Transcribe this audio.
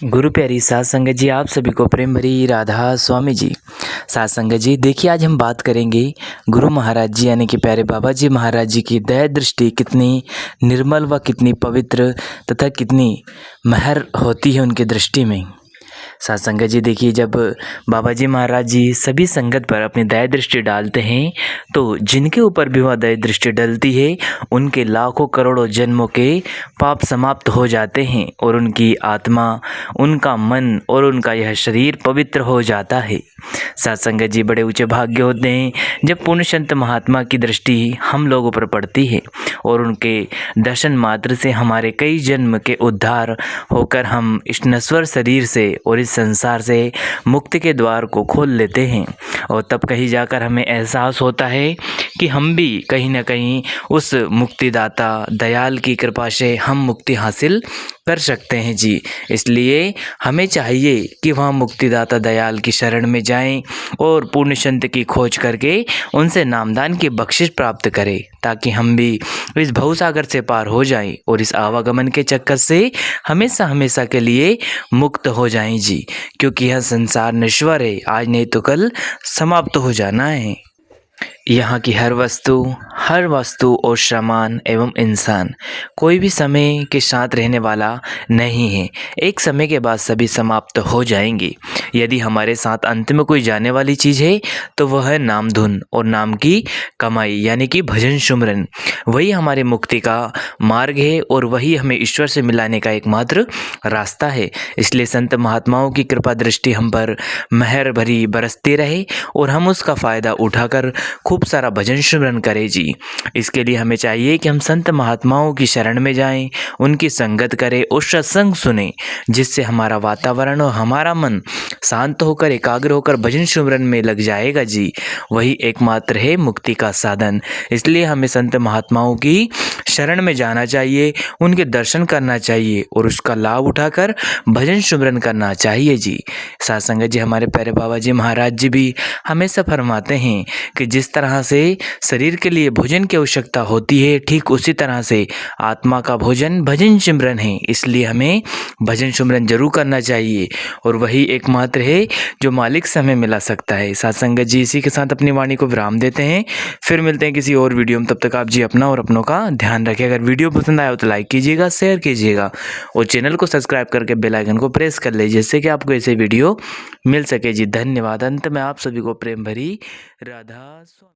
गुरु प्यारी सात संगत जी, आप सभी को प्रेम भरी राधा स्वामी जी। सात संगत जी, देखिए आज हम बात करेंगे गुरु महाराज जी यानी कि प्यारे बाबा जी महाराज जी की दया दृष्टि कितनी निर्मल व कितनी पवित्र तथा कितनी महर होती है उनकी दृष्टि में। सात संगत जी, देखिए जब बाबा जी महाराज जी सभी संगत पर अपनी दया दृष्टि डालते हैं तो जिनके ऊपर भी वह दया दृष्टि डलती है उनके लाखों करोड़ों जन्मों के पाप समाप्त हो जाते हैं और उनकी आत्मा, उनका मन और उनका यह शरीर पवित्र हो जाता है। सात संगत जी, बड़े ऊंचे भाग्य होते हैं जब पुण्य संत महात्मा की दृष्टि हम लोगों पर पड़ती है और उनके दर्शन मात्र से हमारे कई जन्म के उद्धार होकर हम इस नश्वर शरीर से और इस संसार से मुक्ति के द्वार को खोल लेते हैं। और तब कहीं जाकर हमें एहसास होता है कि हम भी कहीं ना कहीं उस मुक्तिदाता दयाल की कृपा से हम मुक्ति हासिल कर सकते हैं जी। इसलिए हमें चाहिए कि वहाँ मुक्तिदाता दयाल की शरण में जाएं और पुण्य संत की खोज करके उनसे नामदान की बख्शिश प्राप्त करें ताकि हम भी इस भवसागर से पार हो जाएं और इस आवागमन के चक्कर से हमेशा हमेशा के लिए मुक्त हो जाएं जी। क्योंकि यह संसार नश्वर है, आज नहीं तो कल समाप्त हो जाना है। यहाँ की हर वस्तु और सामान एवं इंसान कोई भी समय के साथ रहने वाला नहीं है। एक समय के बाद सभी समाप्त हो जाएंगे। यदि हमारे साथ अंत में कोई जाने वाली चीज़ है तो वह है नाम धुन और नाम की कमाई यानी कि भजन सुमरन। वही हमारे मुक्ति का मार्ग है और वही हमें ईश्वर से मिलाने का एकमात्र रास्ता है। इसलिए संत महात्माओं की कृपा दृष्टि हम पर मेहर भरी बरसती रहे और हम उसका फ़ायदा उठाकर खूब सारा भजन सुमरन करें जी। इसके लिए हमें चाहिए कि हम संत महात्माओं की शरण में जाएं, उनकी संगत करें और सत्संग सुने, जिससे हमारा वातावरण और हमारा मन शांत होकर एकाग्र होकर भजन सुमरन में लग जाएगा जी। वही एकमात्र है मुक्ति का साधन। इसलिए हमें संत महात्माओं की शरण में जाना चाहिए, उनके दर्शन करना चाहिए और उसका लाभ उठाकर भजन सुमरन करना चाहिए जी। साथ संगत जी, हमारे प्यारे बाबा जी महाराज जी भी हमेशा फरमाते हैं कि जिस तरह से शरीर के लिए भोजन की आवश्यकता होती है, ठीक उसी तरह से आत्मा का भोजन भजन सिमरन है। इसलिए हमें भजन सिमरन जरूर करना चाहिए और वही एकमात्र है जो मालिक से हमें मिला सकता है। साथ संगत जी, इसी के साथ अपनी वाणी को विराम देते हैं, फिर मिलते हैं किसी और वीडियो में। तब तक आप जी अपना और अपनों का ध्यान रखें। अगर वीडियो पसंद आया हो तो लाइक कीजिएगा, शेयर कीजिएगा और चैनल को सब्सक्राइब करके बेल आइकन को प्रेस कर लीजिए जिससे कि आपको ऐसे वीडियो मिल सके जी। धन्यवाद। अंत में आप सभी को प्रेम भरी राधा स्वामी।